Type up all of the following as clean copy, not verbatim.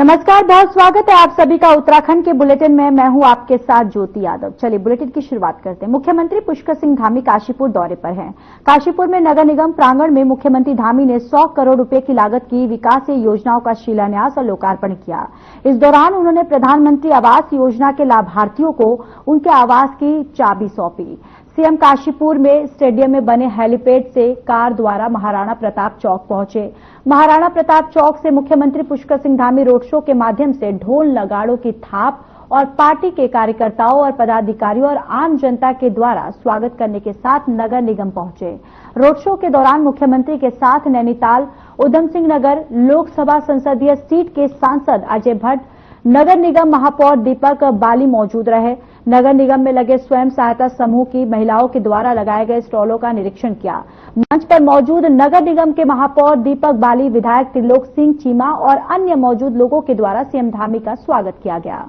नमस्कार, बहुत स्वागत है आप सभी का उत्तराखंड के बुलेटिन में। मैं हूं आपके साथ ज्योति यादव। चलिए बुलेटिन की शुरुआत करते हैं। मुख्यमंत्री पुष्कर सिंह धामी काशीपुर दौरे पर हैं। काशीपुर में नगर निगम प्रांगण में मुख्यमंत्री धामी ने 100 करोड़ रुपए की लागत की विकासीय योजनाओं का शिलान्यास और लोकार्पण किया। इस दौरान उन्होंने प्रधानमंत्री आवास योजना के लाभार्थियों को उनके आवास की चाबी सौंपी। सीएम काशीपुर में स्टेडियम में बने हेलीपैड से कार द्वारा महाराणा प्रताप चौक पहुंचे। महाराणा प्रताप चौक से मुख्यमंत्री पुष्कर सिंह धामी रोड शो के माध्यम से ढोल नगाड़ों की थाप और पार्टी के कार्यकर्ताओं और पदाधिकारियों और आम जनता के द्वारा स्वागत करने के साथ नगर निगम पहुंचे। रोड शो के दौरान मुख्यमंत्री के साथ नैनीताल उधम सिंह नगर लोकसभा संसदीय सीट के सांसद अजय भट्ट, नगर निगम महापौर दीपक बाली मौजूद रहे। नगर निगम में लगे स्वयं सहायता समूह की महिलाओं के द्वारा लगाए गए स्टॉलों का निरीक्षण किया। मंच पर मौजूद नगर निगम के महापौर दीपक बाली, विधायक त्रिलोक सिंह चीमा और अन्य मौजूद लोगों के द्वारा सीएम धामी का स्वागत किया गया।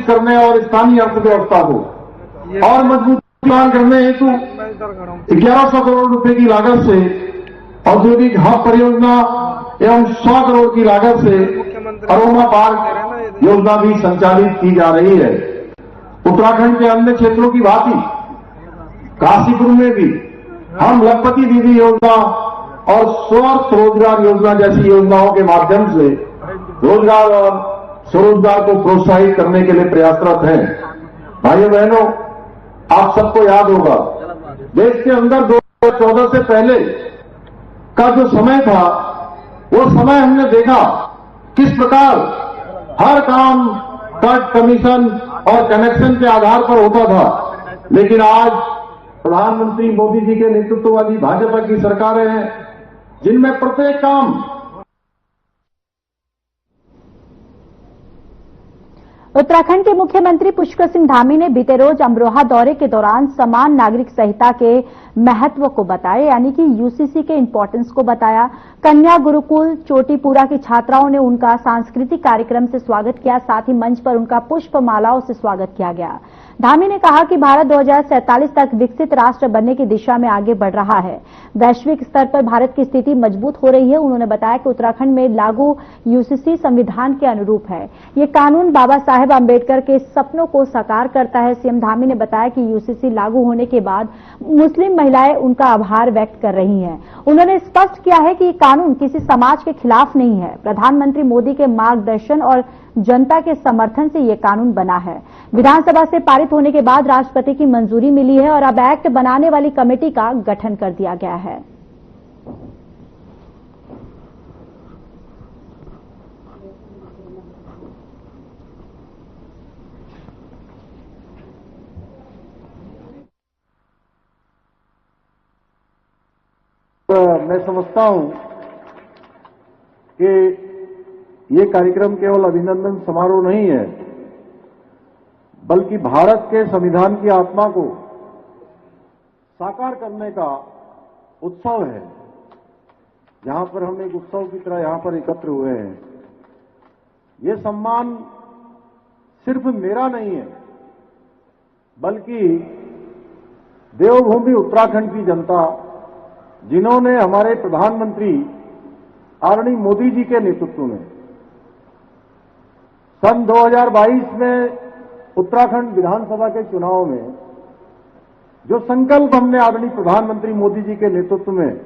करने और स्थानीय अर्थव्यवस्था को और मजबूत करने हेतु 1100 करोड़ रुपए की लागत से औद्योगिक हब परियोजना एवं 100 करोड़ की लागत से अरोमा पार्क योजना भी संचालित की जा रही है। उत्तराखंड के अन्य क्षेत्रों की भांति काशीपुर में भी हम लखपति दीदी योजना और स्वर्थ रोजगार योजना जैसी योजनाओं के माध्यम से रोजगार और स्वरोजगार को प्रोत्साहित करने के लिए प्रयासरत हैं। भाइयों बहनों, आप सबको याद होगा देश के अंदर 2014 से पहले का जो समय था, वो समय हमने देखा किस प्रकार हर काम कट, कमीशन और कनेक्शन के आधार पर होता था। लेकिन आज प्रधानमंत्री मोदी जी के नेतृत्व वाली भाजपा की सरकारें हैं जिनमें प्रत्येक काम। उत्तराखंड के मुख्यमंत्री पुष्कर सिंह धामी ने बीते रोज अमरोहा दौरे के दौरान समान नागरिक संहिता के महत्व को बताया, यानी कि यूसीसी के इंपॉर्टेंस को बताया। कन्या गुरुकुल चोटीपुरा की छात्राओं ने उनका सांस्कृतिक कार्यक्रम से स्वागत किया, साथ ही मंच पर उनका पुष्पमालाओं से स्वागत किया गया। धामी ने कहा कि भारत 2047 तक विकसित राष्ट्र बनने की दिशा में आगे बढ़ रहा है। वैश्विक स्तर पर भारत की स्थिति मजबूत हो रही है। उन्होंने बताया कि उत्तराखंड में लागू यूसीसी संविधान के अनुरूप है। ये कानून बाबा साहेब अंबेडकर के सपनों को साकार करता है। सीएम धामी ने बताया कि यूसीसी लागू होने के बाद मुस्लिम महिलाएं उनका आभार व्यक्त कर रही हैं। उन्होंने स्पष्ट किया है कि ये कानून किसी समाज के खिलाफ नहीं है। प्रधानमंत्री मोदी के मार्गदर्शन और जनता के समर्थन से ये कानून बना है। विधानसभा से पारित होने के बाद राष्ट्रपति की मंजूरी मिली है और अब एक्ट बनाने वाली कमेटी का गठन कर दिया गया है। मैं समझता हूं कि ये कार्यक्रम केवल अभिनंदन समारोह नहीं है, बल्कि भारत के संविधान की आत्मा को साकार करने का उत्सव है। जहां पर हम एक उत्सव की तरह यहां पर एकत्र हुए हैं। ये सम्मान सिर्फ मेरा नहीं है, बल्कि देवभूमि उत्तराखंड की जनता, जिन्होंने हमारे प्रधानमंत्री आदरणीय मोदी जी के नेतृत्व में सन 2022 में उत्तराखंड विधानसभा के चुनाव में जो संकल्प हमने आदरणीय प्रधानमंत्री मोदी जी के नेतृत्व में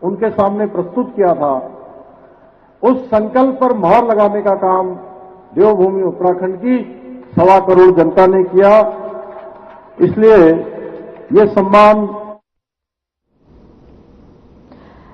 उनके सामने प्रस्तुत किया था, उस संकल्प पर मोहर लगाने का काम देवभूमि उत्तराखंड की 1.25 करोड़ जनता ने किया। इसलिए ये सम्मान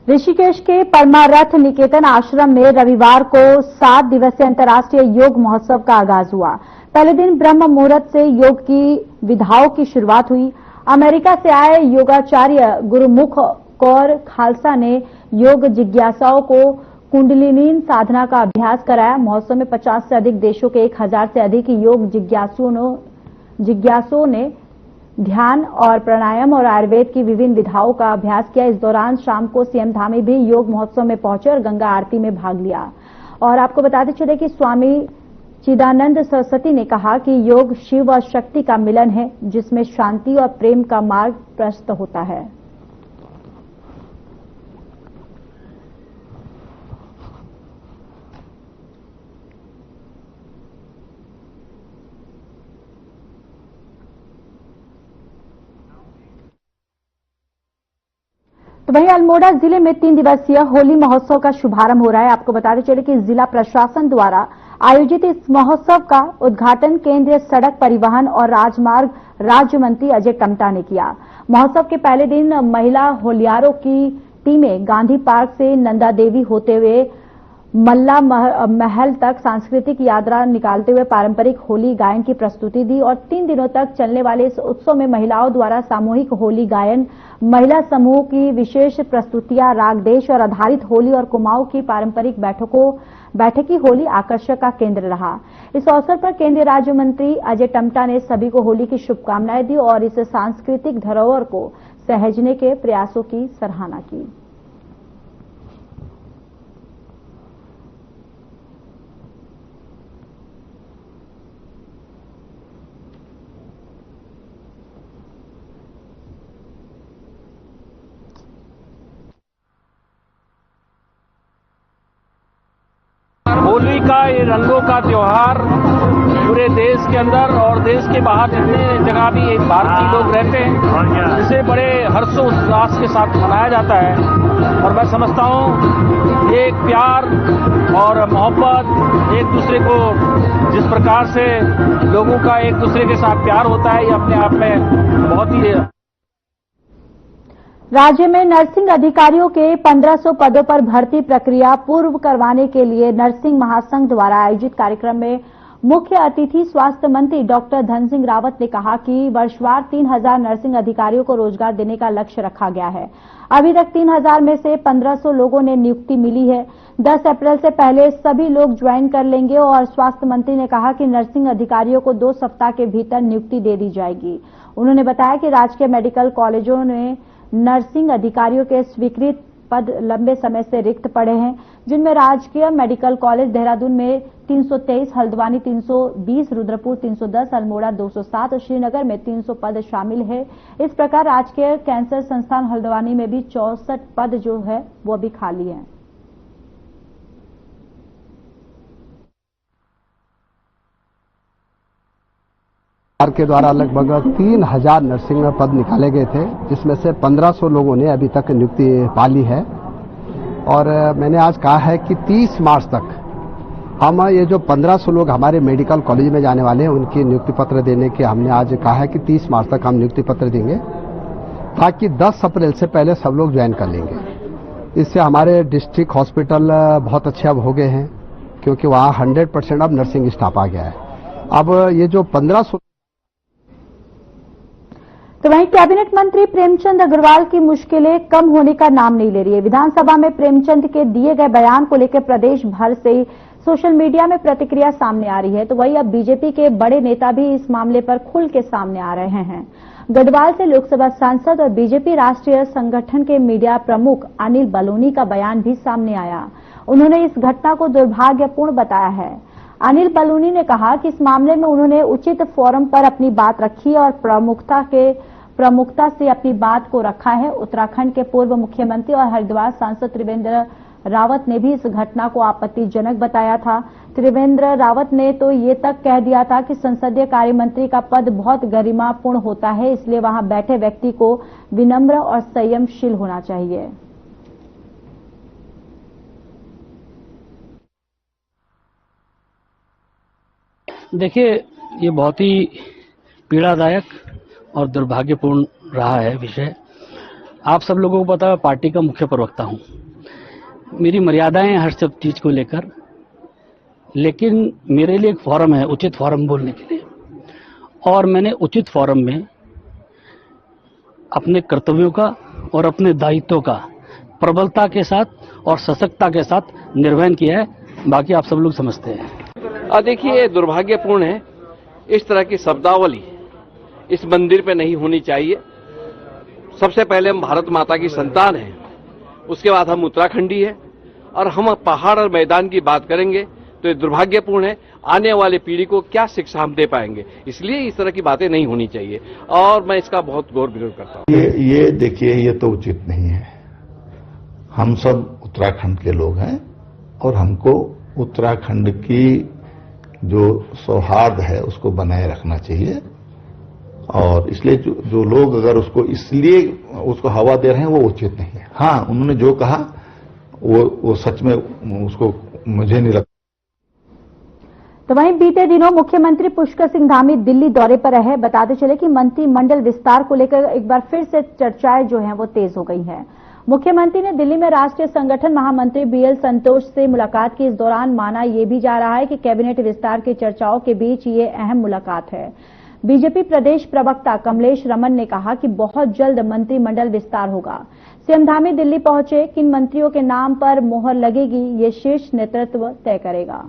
ऋषिकेश के परमारथ निकेतन आश्रम में रविवार को 7 दिवसीय अंतर्राष्ट्रीय योग महोत्सव का आगाज हुआ। पहले दिन ब्रह्म मुहूर्त से योग की विधाओं की शुरुआत हुई। अमेरिका से आए योगाचार्य गुरुमुख कौर खालसा ने योग जिज्ञासाओं को कुंडलिनी साधना का अभ्यास कराया। महोत्सव में 50 से अधिक देशों के 1000 से अधिक योग जिज्ञासुओं ने ध्यान और प्राणायाम और आयुर्वेद की विभिन्न विधाओं का अभ्यास किया। इस दौरान शाम को सीएम धामी भी योग महोत्सव में पहुंचे और गंगा आरती में भाग लिया। और आपको बताते चले कि स्वामी चिदानंद सरस्वती ने कहा कि योग शिव और शक्ति का मिलन है, जिसमें शांति और प्रेम का मार्ग प्रशस्त होता है। तो वहीं अल्मोड़ा जिले में 3 दिवसीय होली महोत्सव का शुभारंभ हो रहा है। आपको बताते चले कि जिला प्रशासन द्वारा आयोजित इस महोत्सव का उद्घाटन केंद्रीय सड़क परिवहन और राजमार्ग राज्य मंत्री अजय टम्टा ने किया। महोत्सव के पहले दिन महिला होलियारों की टीमें गांधी पार्क से नंदा देवी होते हुए मल्ला महल तक सांस्कृतिक यात्रा निकालते हुए पारंपरिक होली गायन की प्रस्तुति दी और 3 दिनों तक चलने वाले इस उत्सव में महिलाओं द्वारा सामूहिक होली गायन, महिला समूह की विशेष प्रस्तुतियां, राग देश और आधारित होली और कुमाऊं की पारंपरिक बैठकी होली आकर्षक का केंद्र रहा। इस अवसर पर केंद्रीय राज्य मंत्री अजय टम्टा ने सभी को होली की शुभकामनाएं दी और इस सांस्कृतिक धरोहर को सहेजने के प्रयासों की सराहना की। होली का ये रंगों का त्योहार पूरे देश के अंदर और देश के बाहर जितने जगह भी एक भारतीय लोग रहते हैं, इसे बड़े हर्षोल्लास के साथ मनाया जाता है। और मैं समझता हूँ एक प्यार और मोहब्बत, एक दूसरे को जिस प्रकार से लोगों का एक दूसरे के साथ प्यार होता है, ये अपने आप में बहुत ही। राज्य में नर्सिंग अधिकारियों के 1500 पदों पर भर्ती प्रक्रिया पूर्व करवाने के लिए नर्सिंग महासंघ द्वारा आयोजित कार्यक्रम में मुख्य अतिथि स्वास्थ्य मंत्री डॉक्टर धन सिंह रावत ने कहा कि वर्षवार 3000 नर्सिंग अधिकारियों को रोजगार देने का लक्ष्य रखा गया है। अभी तक 3000 में से 1500 लोगों ने नियुक्ति मिली है। 10 अप्रैल से पहले सभी लोग ज्वाइन कर लेंगे और स्वास्थ्य मंत्री ने कहा कि नर्सिंग अधिकारियों को 2 सप्ताह के भीतर नियुक्ति दे दी जाएगी। उन्होंने बताया कि राजकीय मेडिकल कॉलेजों में नर्सिंग अधिकारियों के स्वीकृत पद लंबे समय से रिक्त पड़े हैं, जिनमें राजकीय मेडिकल कॉलेज देहरादून में 323, हल्द्वानी 320, रुद्रपुर 310, अल्मोड़ा 207 और श्रीनगर में 300 पद शामिल है। इस प्रकार राजकीय कैंसर संस्थान हल्द्वानी में भी 64 पद जो है वो अभी खाली हैं। सरकार के द्वारा लगभग 3000 नर्सिंग पद निकाले गए थे, जिसमें से 1500 लोगों ने अभी तक नियुक्ति पा ली है। और मैंने आज कहा है कि 30 मार्च तक हम ये जो 1500 लोग हमारे मेडिकल कॉलेज में जाने वाले हैं, उनकी नियुक्ति पत्र देने के हमने आज कहा है कि 30 मार्च तक हम नियुक्ति पत्र देंगे, ताकि 10 अप्रैल से पहले सब लोग ज्वाइन कर लेंगे। इससे हमारे डिस्ट्रिक्ट हॉस्पिटल बहुत अच्छे अब हो गए हैं, क्योंकि वहाँ 100% अब नर्सिंग स्टाफ आ गया है। अब ये जो 1500। तो वहीं कैबिनेट मंत्री प्रेमचंद अग्रवाल की मुश्किलें कम होने का नाम नहीं ले रही है। विधानसभा में प्रेमचंद के दिए गए बयान को लेकर प्रदेश भर से सोशल मीडिया में प्रतिक्रिया सामने आ रही है। तो वहीं अब बीजेपी के बड़े नेता भी इस मामले पर खुल के सामने आ रहे हैं। गढ़वाल से लोकसभा सांसद और बीजेपी राष्ट्रीय संगठन के मीडिया प्रमुख अनिल बलूनी का बयान भी सामने आया। उन्होंने इस घटना को दुर्भाग्यपूर्ण बताया है। अनिल बलूनी ने कहा कि इस मामले में उन्होंने उचित फोरम पर अपनी बात रखी और प्रमुखता से अपनी बात को रखा है। उत्तराखंड के पूर्व मुख्यमंत्री और हरिद्वार सांसद त्रिवेंद्र रावत ने भी इस घटना को आपत्तिजनक बताया था। त्रिवेंद्र रावत ने तो ये तक कह दिया था कि संसदीय कार्य मंत्री का पद बहुत गरिमापूर्ण होता है, इसलिए वहां बैठे व्यक्ति को विनम्र और संयमशील होना चाहिए। देखिए, ये बहुत ही पीड़ादायक और दुर्भाग्यपूर्ण रहा है विषय। आप सब लोगों को पता है, पार्टी का मुख्य प्रवक्ता हूं। मेरी मर्यादाएं हैं हर सब चीज को लेकर, लेकिन मेरे लिए एक फोरम है उचित फोरम बोलने के लिए, और मैंने उचित फोरम में अपने कर्तव्यों का और अपने दायित्वों का प्रबलता के साथ और सशक्तता के साथ निर्वहन किया है। बाकी आप सब लोग समझते हैं। देखिए, दुर्भाग्यपूर्ण है, इस तरह की शब्दावली इस मंदिर पे नहीं होनी चाहिए। सबसे पहले हम भारत माता की संतान हैं, उसके बाद हम उत्तराखंडी हैं, और हम पहाड़ और मैदान की बात करेंगे तो ये दुर्भाग्यपूर्ण है। आने वाले पीढ़ी को क्या शिक्षा हम दे पाएंगे। इसलिए इस तरह की बातें नहीं होनी चाहिए और मैं इसका बहुत गौर विरोध करता हूं। ये देखिए, ये तो उचित नहीं है। हम सब उत्तराखंड के लोग हैं और हमको उत्तराखंड की जो सौहार्द है उसको बनाए रखना चाहिए और इसलिए जो लोग अगर उसको इसलिए उसको हवा दे रहे हैं वो उचित नहीं है। हाँ, उन्होंने जो कहा वो सच में उसको मुझे नहीं लगता। तो वहीं बीते दिनों मुख्यमंत्री पुष्कर सिंह धामी दिल्ली दौरे पर रहे। बताते चले कि मंत्रिमंडल विस्तार को लेकर एक बार फिर से चर्चाएं जो हैं वो तेज हो गई हैं। मुख्यमंत्री ने दिल्ली में राष्ट्रीय संगठन महामंत्री बीएल संतोष से मुलाकात की। इस दौरान माना यह भी जा रहा है कि कैबिनेट विस्तार की चर्चाओं के बीच ये अहम मुलाकात है। बीजेपी प्रदेश प्रवक्ता कमलेश रमन ने कहा कि बहुत जल्द मंत्रिमंडल विस्तार होगा। सीएम धामी दिल्ली पहुंचे, किन मंत्रियों के नाम पर मोहर लगेगी ये शीर्ष नेतृत्व तय करेगा।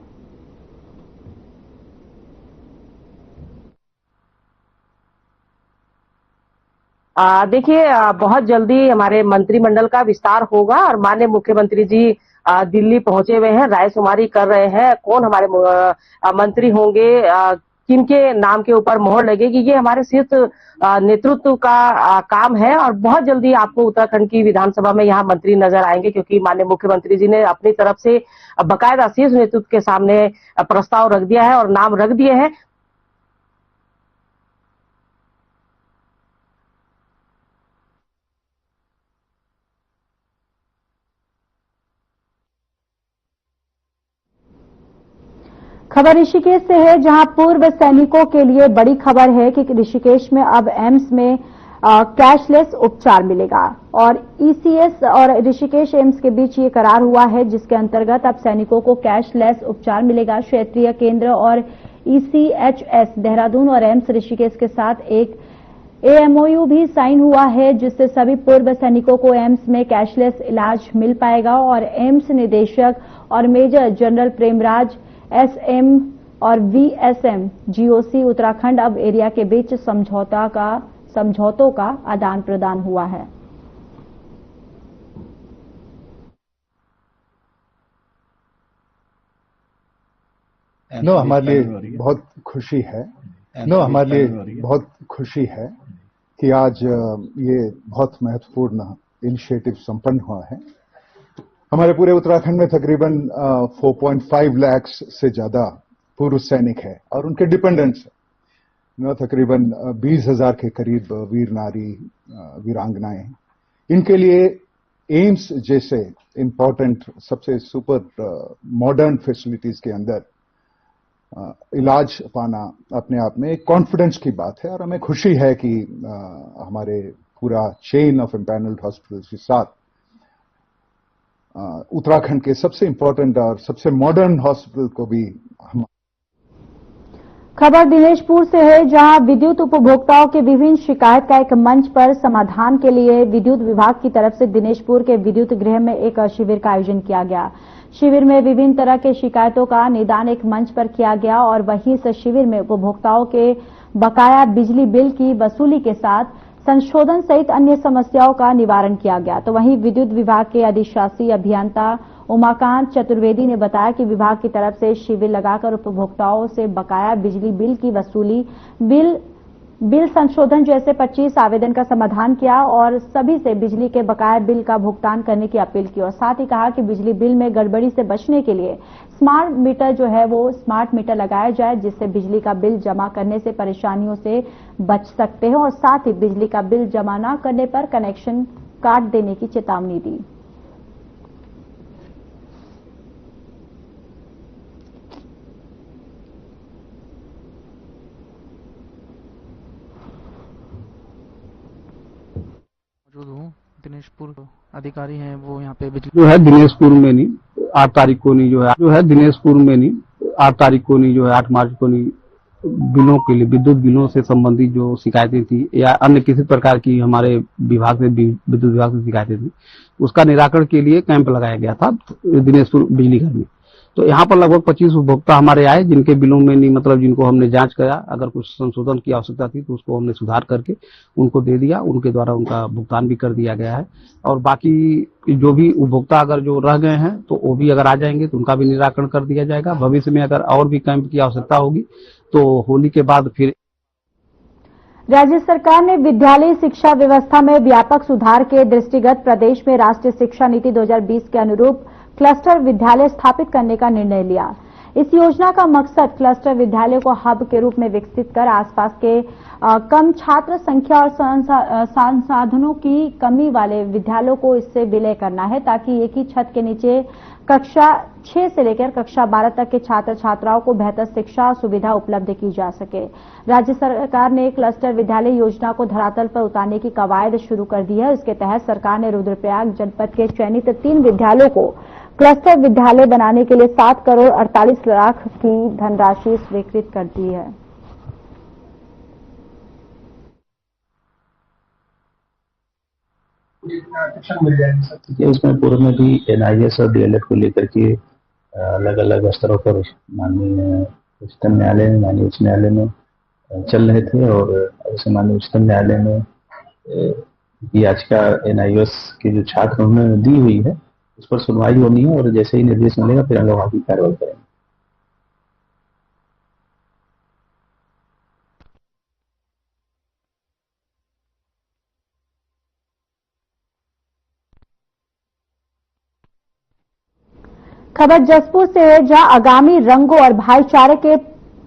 देखिए, बहुत जल्दी हमारे मंत्रिमंडल का विस्तार होगा और माननीय मुख्यमंत्री जी दिल्ली पहुंचे हुए हैं, रायशुमारी कर रहे हैं। कौन हमारे मंत्री होंगे, किनके नाम के ऊपर मोहर लगेगी, ये हमारे शीर्ष नेतृत्व का काम है और बहुत जल्दी आपको उत्तराखंड की विधानसभा में यहाँ मंत्री नजर आएंगे, क्योंकि माननीय मुख्यमंत्री जी ने अपनी तरफ से बकायदा शीर्ष नेतृत्व के सामने प्रस्ताव रख दिया है और नाम रख दिए हैं। खबर ऋषिकेश से है, जहां पूर्व सैनिकों के लिए बड़ी खबर है कि ऋषिकेश में अब एम्स में कैशलेस उपचार मिलेगा और ईसीएस और ऋषिकेश एम्स के बीच ये करार हुआ है, जिसके अंतर्गत अब सैनिकों को कैशलेस उपचार मिलेगा। क्षेत्रीय केंद्र और ईसीएचएस देहरादून और एम्स ऋषिकेश के साथ एक एमओयू भी साइन हुआ है, जिससे सभी पूर्व सैनिकों को एम्स में कैशलेस इलाज मिल पाएगा और एम्स निदेशक और मेजर जनरल प्रेमराज एसएम और वीएसएम जीओसी उत्तराखंड अब एरिया के बीच समझौतों का आदान प्रदान हुआ है। हमारे लिए बहुत खुशी है। हमारे लिए बहुत खुशी है कि आज ये बहुत महत्वपूर्ण इनिशिएटिव संपन्न हुआ है। हमारे पूरे उत्तराखंड में तकरीबन 4.5 लाख से ज्यादा पूर्व सैनिक है और उनके डिपेंडेंट्स है। तकरीबन 20,000 के करीब वीर नारी वीरांगनाएं। इनके लिए एम्स जैसे इम्पोर्टेंट सबसे सुपर मॉडर्न फैसिलिटीज के अंदर इलाज पाना अपने आप में एक कॉन्फिडेंस की बात है और हमें खुशी है कि हमारे पूरा चेन ऑफ एम्पैनल्ड हॉस्पिटल्स के साथ उत्तराखंड के सबसे इंपॉर्टेंट और सबसे मॉडर्न हॉस्पिटल को भी हम। खबर दिनेशपुर से है, जहां विद्युत उपभोक्ताओं के विभिन्न शिकायत का एक मंच पर समाधान के लिए विद्युत विभाग की तरफ से दिनेशपुर के विद्युत गृह में एक शिविर का आयोजन किया गया। शिविर में विभिन्न तरह के शिकायतों का निदान एक मंच पर किया गया और वहीं इस शिविर में उपभोक्ताओं के बकाया बिजली बिल की वसूली के साथ संशोधन सहित अन्य समस्याओं का निवारण किया गया। तो वहीं विद्युत विभाग के अधिशासी अभियंता उमाकांत चतुर्वेदी ने बताया कि विभाग की तरफ से शिविर लगाकर उपभोक्ताओं से बकाया बिजली बिल की वसूली, बिल संशोधन जैसे 25 आवेदन का समाधान किया और सभी से बिजली के बकाया बिल का भुगतान करने की अपील की और साथ ही कहा कि बिजली बिल में गड़बड़ी से बचने के लिए स्मार्ट मीटर जो है वो स्मार्ट मीटर लगाया जाए, जिससे बिजली का बिल जमा करने से परेशानियों से बच सकते हैं और साथ ही बिजली का बिल जमा न करने पर कनेक्शन काट देने की चेतावनी दी। दिनेशपुर अधिकारी हैं वो यहाँ पे बिजली जो है दिनेशपुर में नहीं 8 तारीख को नहीं जो है दिनेशपुर में नहीं 8 तारीख को नहीं जो है 8 मार्च को नहीं बिलों के लिए विद्युत बिलों से संबंधित जो शिकायतें थी या अन्य किसी प्रकार की हमारे विभाग से विद्युत विभाग से शिकायतें थी, उसका निराकरण के लिए कैंप लगाया गया था दिनेशपुर बिजली घर में। तो यहाँ पर लगभग 25 उपभोक्ता हमारे आए जिनके बिलों में नहीं, मतलब जिनको हमने जांच करा, अगर कुछ संशोधन की आवश्यकता थी तो उसको हमने सुधार करके उनको दे दिया, उनके द्वारा उनका भुगतान भी कर दिया गया है। और बाकी जो भी उपभोक्ता अगर जो रह गए हैं तो वो भी अगर आ जाएंगे तो उनका भी निराकरण कर दिया जाएगा। भविष्य में अगर और भी कैंप की आवश्यकता होगी तो होली के बाद फिर। राज्य सरकार ने विद्यालयी शिक्षा व्यवस्था में व्यापक सुधार के दृष्टिगत प्रदेश में राष्ट्रीय शिक्षा नीति 2020 के अनुरूप क्लस्टर विद्यालय स्थापित करने का निर्णय लिया। इस योजना का मकसद क्लस्टर विद्यालय को हब के रूप में विकसित कर आसपास के कम छात्र संख्या और संसाधनों की कमी वाले विद्यालयों को इससे विलय करना है, ताकि एक ही छत के नीचे कक्षा 6 से लेकर कक्षा 12 तक के छात्र छात्राओं को बेहतर शिक्षा सुविधा उपलब्ध की जा सके। राज्य सरकार ने क्लस्टर विद्यालय योजना को धरातल पर उतारने की कवायद शुरू कर दी है। इसके तहत सरकार ने रुद्रप्रयाग जनपद के चयनित 3 विद्यालयों को क्लस्टर विद्यालय बनाने के लिए 7 करोड़ 48 लाख की धनराशि स्वीकृत कर दी है। उसमें पूर्व में भी NIS और DLED को लेकर के अलग अलग स्तरों पर माननीय उच्चतम न्यायालय में, माननीय उच्च न्यायालय में चल रहे थे और ऐसे माननीय उच्चतम न्यायालय में याचिका NIS के जो छात्र उन्होंने दी हुई है उस पर सुनवाई होनी है और जैसे ही निर्देश मिलेगा फिर हम लोग आगे कार्रवाई करेंगे। खबर जसपुर से है, जहां आगामी रंगों और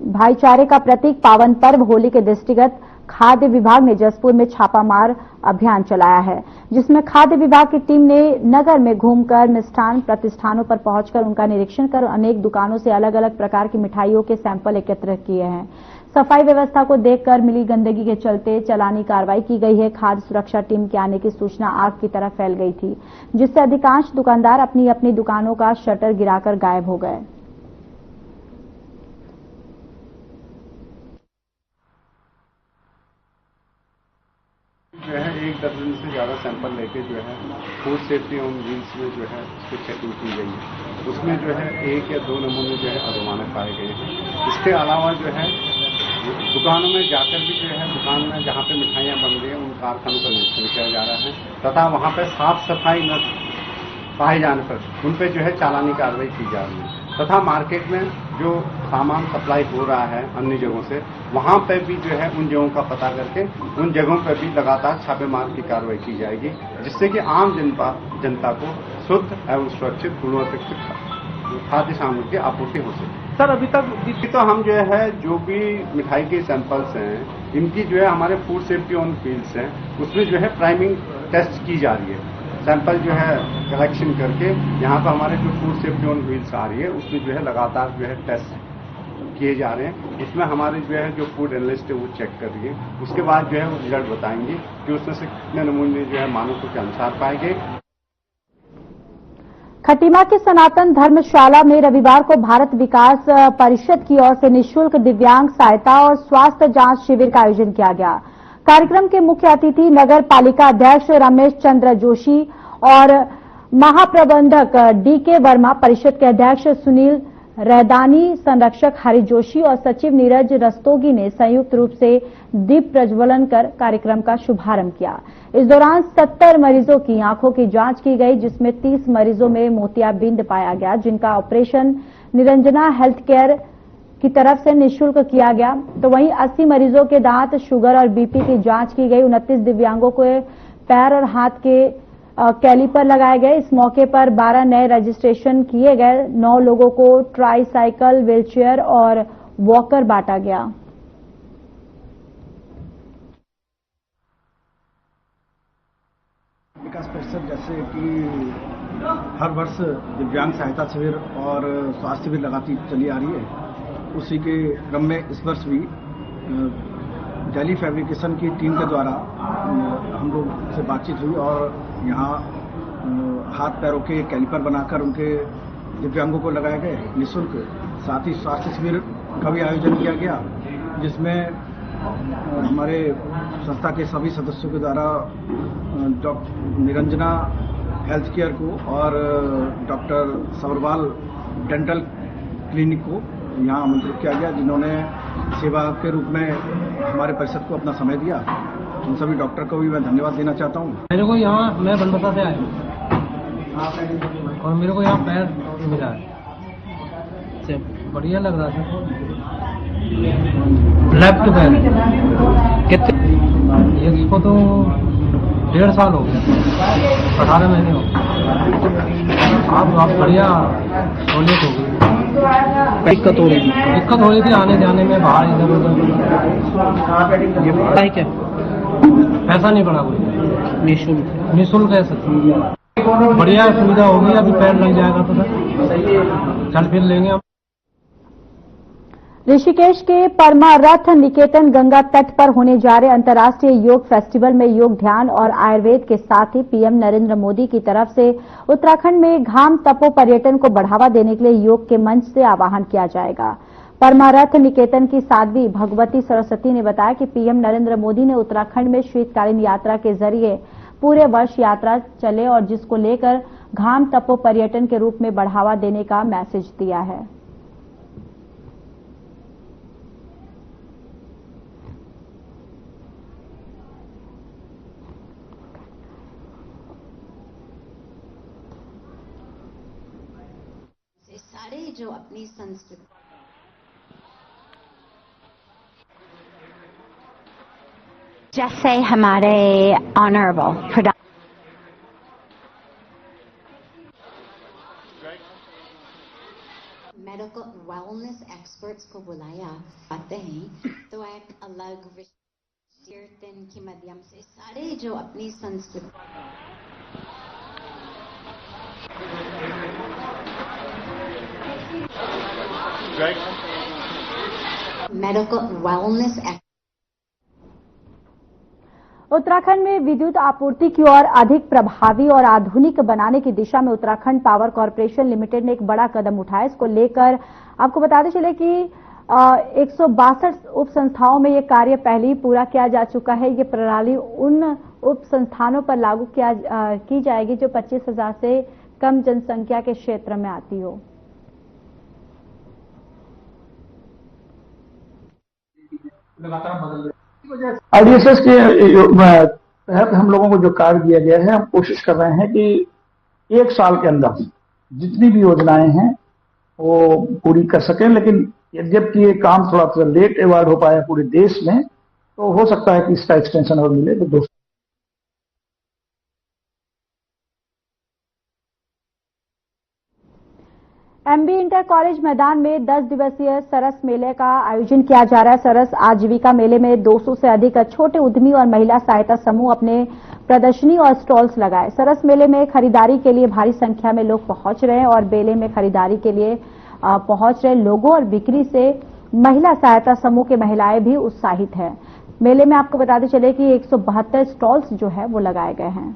भाईचारे का प्रतीक पावन पर्व होली के दृष्टिगत खाद्य विभाग ने जसपुर में छापामार अभियान चलाया है, जिसमें खाद्य विभाग की टीम ने नगर में घूमकर मिष्ठान प्रतिष्ठानों पर पहुंचकर उनका निरीक्षण कर अनेक दुकानों से अलग अलग प्रकार की मिठाइयों के सैंपल एकत्र किए हैं। सफाई व्यवस्था को देखकर मिली गंदगी के चलते चालानी कार्रवाई की गई है। खाद्य सुरक्षा टीम के आने की सूचना आग की तरह फैल गई थी, जिससे अधिकांश दुकानदार अपनी अपनी दुकानों का शटर गिराकर गायब हो गए। जो है 1 दर्जन से ज़्यादा सैंपल लेके जो है फूड सेफ्टी ऑन व्हील्स में जो है उसकी चेकिंग की गई है। उसमें जो है 1 या 2 नमूने जो है अजमानत पाए गए हैं। इसके अलावा जो है दुकानों में जाकर भी जो है दुकान में जहाँ पे मिठाइयाँ बन रही हैं उन कारखानों का निरीक्षण किया जा रहा है तथा वहाँ पे साफ सफाई न पाए जाने पर उन पे जो है चालानी कार्रवाई की जा रही है तथा मार्केट में जो सामान सप्लाई हो रहा है अन्य जगहों से वहाँ पे भी जो है उन जगहों का पता करके उन जगहों पर भी लगातार छापेमार की कार्रवाई की जाएगी, जिससे कि आम जनता को शुद्ध एवं सुरक्षित गुणवत्ता खाद्य सामग्री की आपूर्ति हो सके। सर अभी तक तो हम जो है जो भी मिठाई के सैंपल्स हैं इनकी जो है हमारे फूड सेफ्टी ऑन व्हील्स हैं उसमें जो है प्राइमिंग टेस्ट की जा रही है। सैंपल जो है कलेक्शन करके यहाँ पर हमारे जो फूड सेफ्टी ऑन व्हील्स आ रही है उसमें जो है लगातार जो है टेस्ट किए जा रहे हैं। इसमें हमारे जो है जो फूड एनालिस्ट है वो चेक कर रही है, उसके बाद जो है वो रिजल्ट बताएंगे कि उसमें से कितने नमूने जो है मानकों के अनुसार पाए गए। खटीमा की सनातन धर्मशाला में रविवार को भारत विकास परिषद की ओर से निःशुल्क दिव्यांग सहायता और स्वास्थ्य जांच शिविर का आयोजन किया गया। कार्यक्रम के मुख्य अतिथि नगर पालिका अध्यक्ष रमेश चंद्र जोशी और महाप्रबंधक DK वर्मा, परिषद के अध्यक्ष सुनील रैदानी, संरक्षक हरि जोशी और सचिव नीरज रस्तोगी ने संयुक्त रूप से दीप प्रज्वलन कर कार्यक्रम का शुभारंभ किया। इस दौरान 70 मरीजों की आंखों की जांच की गई, जिसमें 30 मरीजों में मोतियाबिंद पाया गया, जिनका ऑपरेशन निरंजना हेल्थ केयर की तरफ से निःशुल्क किया गया। तो वहीं 80 मरीजों के दांत, शुगर और BP की जांच की गई। 29 दिव्यांगों को पैर और हाथ के कैलिपर लगाए गए। इस मौके पर 12 नए रजिस्ट्रेशन किए गए। 9 लोगों को ट्राईसाइकिल, व्हीलचेयर और वॉकर बांटा गया। विकास परिषद जैसे कि हर वर्ष दिव्यांग सहायता शिविर और स्वास्थ्य शिविर लगाती चली आ रही है, उसी के क्रम में इस वर्ष भी जाली फैब्रिकेशन की टीम के द्वारा हम लोग से बातचीत हुई और यहाँ हाथ पैरों के कैलिपर बनाकर उनके दिव्यांगों को लगाए गए निःशुल्क। साथ ही स्वास्थ्य शिविर का भी आयोजन किया गया, जिसमें हमारे संस्था के सभी सदस्यों के द्वारा डॉक्टर निरंजना हेल्थ केयर को और डॉक्टर सबरवाल डेंटल क्लिनिक को यहाँ आमंत्रित किया गया, जिन्होंने सेवा के रूप में हमारे परिषद को अपना समय दिया। उन सभी डॉक्टर को भी मैं धन्यवाद देना चाहता हूँ। मेरे को यहाँ, मैं बनबसा से आया हूँ और मेरे को यहाँ पैर मिला है, बढ़िया लग रहा था। लेफ्ट पैर कितने, इसको तो 1.5 साल हो गया, 18 महीने हो गए। आप बढ़िया सहूलियत हो गई। दिक्कत हो रही थी आने जाने में, बाहर इधर उधर। क्या पैसा नहीं पड़ा, कोई निःशुल्क है सर। बढ़िया सुविधा होगी, अभी पैर लग जाएगा तो सर चल फिर लेंगे हम। ऋषिकेश के परमारथ निकेतन गंगा तट पर होने जा रहे अंतर्राष्ट्रीय योग फेस्टिवल में योग, ध्यान और आयुर्वेद के साथ ही पीएम नरेंद्र मोदी की तरफ से उत्तराखंड में घाम तपो पर्यटन को बढ़ावा देने के लिए योग के मंच से आह्वान किया जाएगा। परमारथ निकेतन की साध्वी भगवती सरस्वती ने बताया कि पीएम नरेंद्र मोदी ने उत्तराखंड में शीतकालीन यात्रा के जरिए पूरे वर्ष यात्रा चले और जिसको लेकर घाम तपो पर्यटन के रूप में बढ़ावा देने का मैसेज दिया है। सारे जो अपनी संस्कृति जैसे हमारे ऑनरेबल मेडिकल वेलनेस एक्सपर्ट्स को बुलाया आते हैं, तो एक अलग कीर्तन के माध्यम से सारे जो अपनी संस्कृति मेडिकल वेलनेस। उत्तराखंड में विद्युत आपूर्ति की ओर अधिक प्रभावी और आधुनिक बनाने की दिशा में उत्तराखंड पावर कॉर्पोरेशन लिमिटेड ने एक बड़ा कदम उठाया। इसको लेकर आपको बताते चले कि 162 उप संस्थाओं में ये कार्य पहले ही पूरा किया जा चुका है। ये प्रणाली उन उप संस्थानों पर लागू की जाएगी जो 25,000 से कम जनसंख्या के क्षेत्र में आती हो। आईडीएसएस के तहत हम लोगों को जो कार्य दिया गया है, हम कोशिश कर रहे हैं कि 1 साल के अंदर जितनी भी योजनाएं हैं वो पूरी कर सकें। लेकिन यद्यपि ये काम थोड़ा सा लेट अवॉर्ड हो पाया पूरे देश में, तो हो सकता है कि इसका एक्सटेंशन और मिले तो 2 एमबी इंटर कॉलेज मैदान में 10 दिवसीय सरस मेले का आयोजन किया जा रहा है। सरस आजीविका मेले में 200 से अधिक छोटे उद्यमी और महिला सहायता समूह अपने प्रदर्शनी और स्टॉल्स लगाए। सरस मेले में खरीदारी के लिए भारी संख्या में लोग पहुंच रहे हैं और मेले में खरीदारी के लिए पहुंच रहे लोगों और बिक्री से महिला सहायता समूह के महिलाएं भी उत्साहित हैं। मेले में आपको बताते चले कि 172 स्टॉल्स जो है वो लगाए गए हैं।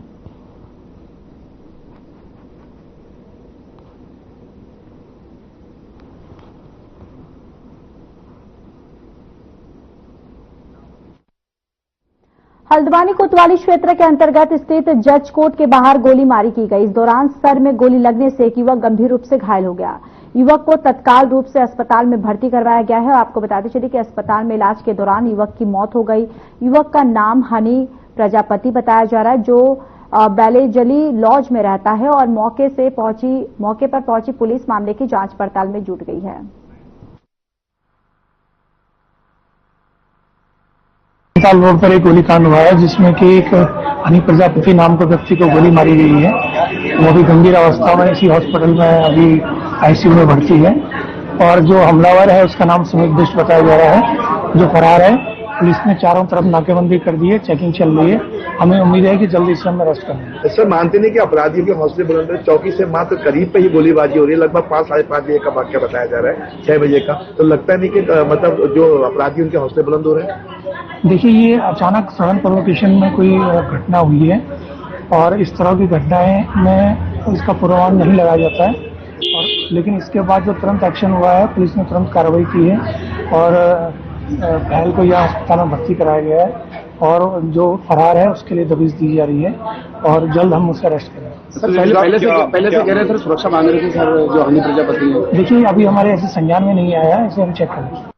हल्द्वानी कोतवाली क्षेत्र के अंतर्गत स्थित जज कोर्ट के बाहर गोलीमारी की गई। इस दौरान सर में गोली लगने से एक युवक गंभीर रूप से घायल हो गया। युवक को तत्काल रूप से अस्पताल में भर्ती करवाया गया है। आपको बताते चलिए कि अस्पताल में इलाज के दौरान युवक की मौत हो गई। युवक का नाम हनी प्रजापति बताया जा रहा है, जो बैलेजली लॉज में रहता है और मौके पर पहुंची पुलिस मामले की जांच पड़ताल में जुट गई है। रोड पर एक गोलीकांड हुआ है जिसमें कि एक हनी प्रजापति नाम के व्यक्ति को गोली मारी गई है। वो अभी गंभीर अवस्था में इसी हॉस्पिटल में अभी आईसीयू में भर्ती है। और जो हमलावर है उसका नाम सुमित बिष्ट बताया जा रहा है, जो फरार है। पुलिस ने चारों तरफ नाकेबंदी कर दी है, चेकिंग चल रही है। हमें उम्मीद है कि जल्दी इसे हम अरेस्ट करेंगे। सर, मानते नहीं कि अपराधियों के हौसले बुलंद है? चौकी से मात्र करीब पे ही गोलीबाजी हो रही है। लगभग 5 साढ़े 5 बजे का वाक्य बताया जा रहा है, 6 बजे का। तो लगता नहीं कि मतलब जो अपराधी उनके हौसले बुलंद हो रहे हैं? देखिए, ये अचानक सडन प्रोवोकेशन में कोई घटना हुई है और इस तरह की घटनाएं में इसका पूर्वानुमान नहीं लगाया जाता है। और लेकिन इसके बाद जो तुरंत एक्शन हुआ है, पुलिस ने तुरंत कार्रवाई की है और घायल को यहाँ अस्पताल में भर्ती कराया गया है। और जो फरार है उसके लिए दबिश दी जा रही है और जल्द हम उसे अरेस्ट करेंगे। पहले से कह रहे थे सुरक्षा मांग रहे थे सर जो हनी प्रजापति है। देखिए अभी हमारे ऐसे संज्ञान में नहीं आया है, इसे हम चेक करेंगे।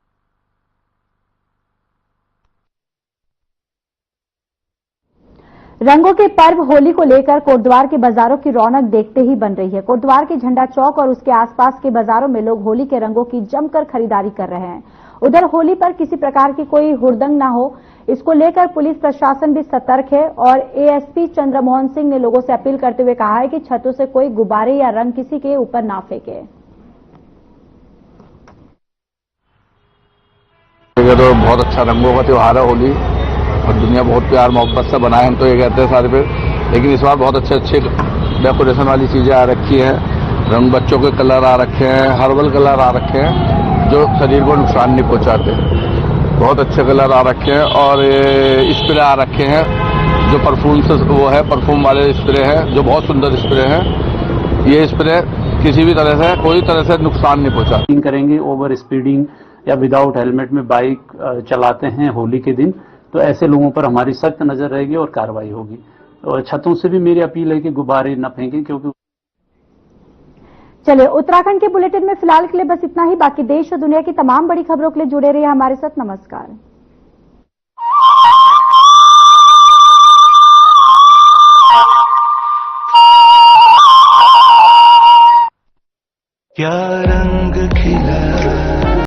रंगों के पर्व होली को लेकर कोटद्वार के बाजारों की रौनक देखते ही बन रही है। कोटद्वार के झंडा चौक और उसके आसपास के बाजारों में लोग होली के रंगों की जमकर खरीदारी कर रहे हैं। उधर होली पर किसी प्रकार की कोई हुड़दंग न हो, इसको लेकर पुलिस प्रशासन भी सतर्क है और एएसपी चंद्रमोहन सिंह ने लोगों से अपील करते हुए कहा है कि छतों से कोई गुब्बारे या रंग किसी के ऊपर ना फेंके। तो बहुत अच्छा रंगों का त्योहार है होली और दुनिया बहुत प्यार मोहब्बत से बनाए, हम तो ये कहते हैं सारे पे। लेकिन इस बार बहुत अच्छे डेकोरेशन वाली चीजें आ रखी हैं, रंग बच्चों के कलर आ रखे हैं, हर्बल कलर आ रखे हैं जो शरीर को नुकसान नहीं पहुंचाते। बहुत अच्छे कलर आ रखे हैं और स्प्रे आ रखे हैं जो परफ्यूम से वो है, परफ्यूम वाले स्प्रे हैं जो बहुत सुंदर स्प्रे हैं। ये स्प्रे किसी भी तरह से कोई तरह से नुकसान नहीं पहुंचाते। करेंगे ओवर स्पीडिंग या विदाउट हेलमेट में बाइक चलाते हैं होली के दिन, तो ऐसे लोगों पर हमारी सख्त नजर रहेगी और कार्रवाई होगी। और छतों से भी मेरी अपील है कि गुब्बारे न फेंकें, क्योंकि चलिए उत्तराखंड के बुलेटिन में फिलहाल के लिए बस इतना ही। बाकी देश और दुनिया की तमाम बड़ी खबरों के लिए जुड़े रहिए हमारे साथ। नमस्कार। क्या रंग खिला